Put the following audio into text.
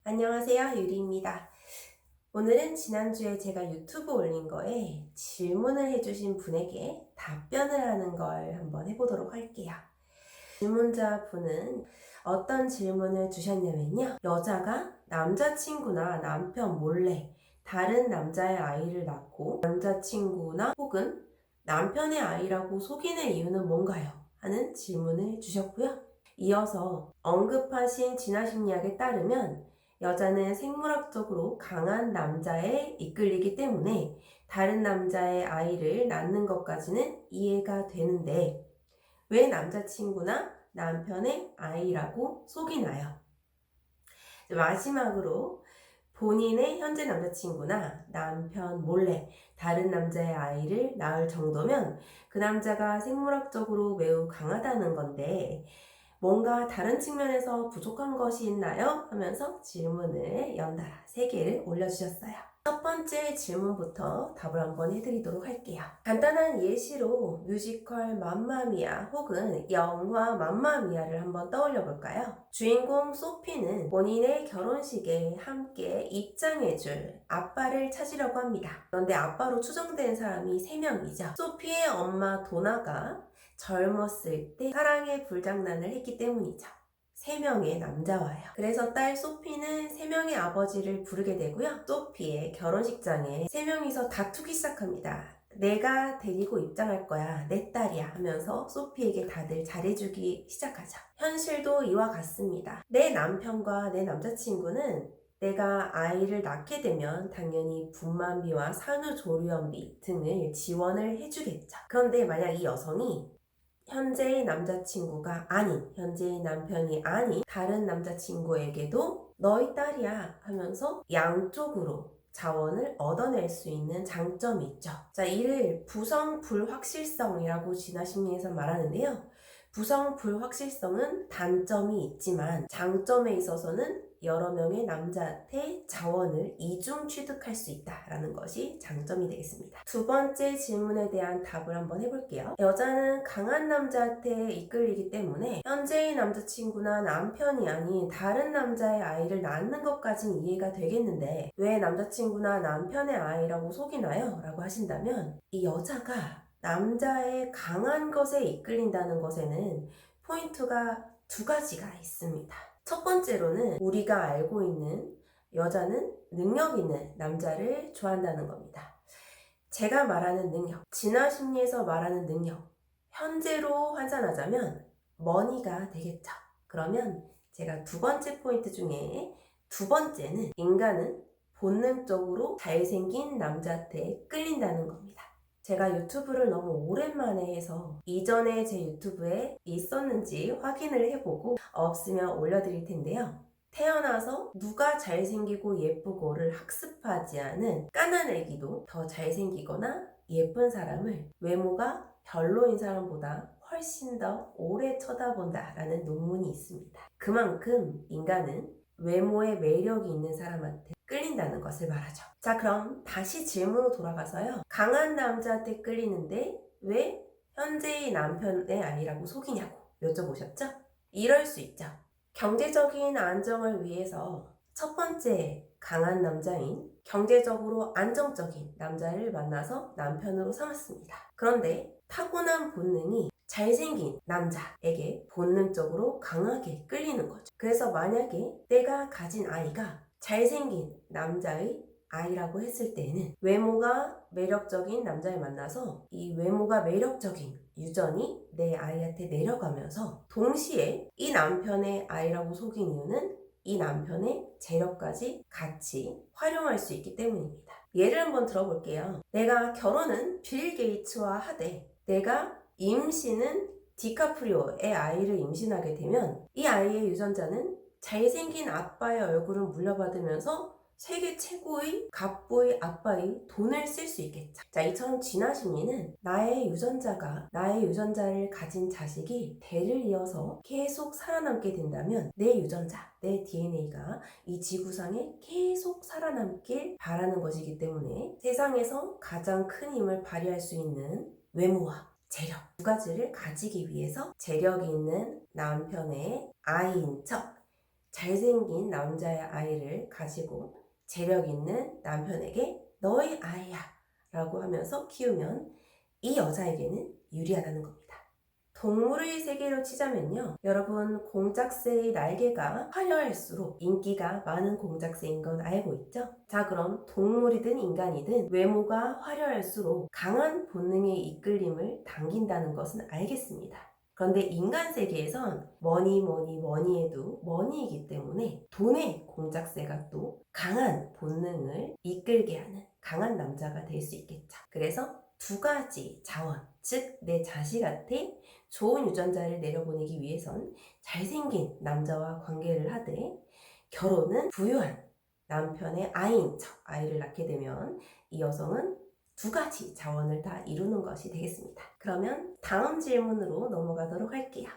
안녕하세요, 유리입니다. 오늘은 지난주에 제가 유튜브 올린 거에 질문을 해주신 분에게 답변을 하는 걸 한번 해보도록 할게요. 질문자 분은 어떤 질문을 주셨냐면요. 여자가 남자친구나 남편 몰래 다른 남자의 아이를 낳고 남자친구나 혹은 남편의 아이라고 속이는 이유는 뭔가요? 하는 질문을 주셨고요. 이어서 언급하신 진화심리학에 따르면 여자는 생물학적으로 강한 남자에 이끌리기 때문에 다른 남자의 아이를 낳는 것까지는 이해가 되는데 왜 남자친구나 남편의 아이라고 속이나요? 마지막으로 본인의 현재 남자친구나 남편 몰래 다른 남자의 아이를 낳을 정도면 그 남자가 생물학적으로 매우 강하다는 건데 뭔가 다른 측면에서 부족한 것이 있나요? 하면서 질문을 연달아 3개를 올려주셨어요. 첫 번째 질문부터 답을 한번 해드리도록 할게요. 간단한 예시로 뮤지컬 맘마미아 혹은 영화 맘마미아를 한번 떠올려 볼까요? 주인공 소피는 본인의 결혼식에 함께 입장해줄 아빠를 찾으려고 합니다. 그런데 아빠로 추정된 사람이 3명이죠. 소피의 엄마 도나가 젊었을 때 사랑의 불장난을 했기 때문이죠. 3명의 남자와요. 그래서 딸 소피는 3명의 아버지를 부르게 되고요. 소피의 결혼식장에 3명이서 다투기 시작합니다. 내가 데리고 입장할 거야. 내 딸이야. 하면서 소피에게 다들 잘해주기 시작하죠. 현실도 이와 같습니다. 내 남편과 내 남자친구는 내가 아이를 낳게 되면 당연히 분만비와 산후조리원비 등을 지원을 해주겠죠. 그런데 만약 이 여성이 현재의 남자친구가 아닌, 현재의 남편이 아닌 다른 남자친구에게도 너희 딸이야 하면서 양쪽으로 자원을 얻어낼 수 있는 장점이 있죠. 자, 이를 부성 불확실성이라고 진화심리에서 말하는데요. 부성 불확실성은 단점이 있지만 장점에 있어서는 여러 명의 남자한테 자원을 이중 취득할 수 있다라는 것이 장점이 되겠습니다. 두 번째 질문에 대한 답을 한번 해볼게요. 여자는 강한 남자한테 이끌리기 때문에 현재의 남자친구나 남편이 아닌 다른 남자의 아이를 낳는 것까지는 이해가 되겠는데 왜 남자친구나 남편의 아이라고 속이나요? 라고 하신다면 이 여자가 남자의 강한 것에 이끌린다는 것에는 포인트가 2가지가 있습니다. 첫 번째로는 우리가 알고 있는 여자는 능력 있는 남자를 좋아한다는 겁니다. 제가 말하는 능력, 진화심리에서 말하는 능력, 현재로 환산하자면 머니가 되겠죠. 그러면 제가 2번째 포인트 중에 2번째는 인간은 본능적으로 잘생긴 남자한테 끌린다는 겁니다. 제가 유튜브를 너무 오랜만에 해서 이전에 제 유튜브에 있었는지 확인을 해보고 없으면 올려드릴 텐데요. 태어나서 누가 잘생기고 예쁘고를 학습하지 않은 까난 애기도 더 잘생기거나 예쁜 사람을 외모가 별로인 사람보다 훨씬 더 오래 쳐다본다 라는 논문이 있습니다. 그만큼 인간은 외모에 매력이 있는 사람한테 끌린다는 것을 말하죠. 자, 그럼 다시 질문으로 돌아가서요. 강한 남자한테 끌리는데 왜 현재의 남편의 아니라고 속이냐고 여쭤보셨죠? 이럴 수 있죠. 경제적인 안정을 위해서 첫 번째 강한 남자인 경제적으로 안정적인 남자를 만나서 남편으로 삼았습니다. 그런데 타고난 본능이 잘생긴 남자에게 본능적으로 강하게 끌리는 거죠. 그래서 만약에 내가 가진 아이가 잘생긴 남자의 아이라고 했을 때는 외모가 매력적인 남자를 만나서 이 외모가 매력적인 유전이 내 아이한테 내려가면서 동시에 이 남편의 아이라고 속인 이유는 이 남편의 재력까지 같이 활용할 수 있기 때문입니다. 예를 한번 들어볼게요. 내가 결혼은 빌 게이츠와 하되 내가 임신은 디카프리오의 아이를 임신하게 되면 이 아이의 유전자는 잘생긴 아빠의 얼굴을 물려받으면서 세계 최고의 갑부의 아빠의 돈을 쓸 수 있겠죠. 자, 이처럼 진화심리는 나의 유전자를 가진 자식이 대를 이어서 계속 살아남게 된다면 내 유전자, 내 DNA가 이 지구상에 계속 살아남길 바라는 것이기 때문에 세상에서 가장 큰 힘을 발휘할 수 있는 외모와 재력 2가지를 가지기 위해서 재력이 있는 남편의 아이인 척 잘생긴 남자의 아이를 가지고 재력 있는 남편에게 너의 아이야 라고 하면서 키우면 이 여자에게는 유리하다는 겁니다. 동물의 세계로 치자면요. 여러분, 공작새의 날개가 화려할수록 인기가 많은 공작새인 건 알고 있죠? 자, 그럼 동물이든 인간이든 외모가 화려할수록 강한 본능의 이끌림을 당긴다는 것은 알겠습니다. 그런데 인간 세계에선 뭐니 해도 머니이기 때문에 돈의 공작새가 또 강한 본능을 이끌게 하는 강한 남자가 될 수 있겠죠. 그래서 두 가지 자원, 즉 내 자식한테 좋은 유전자를 내려보내기 위해선 잘생긴 남자와 관계를 하되 결혼은 부유한 남편의 아이인 척 아이를 낳게 되면 이 여성은 두 가지 자원을 다 이루는 것이 되겠습니다. 그러면 다음 질문으로 넘어가도록 할게요.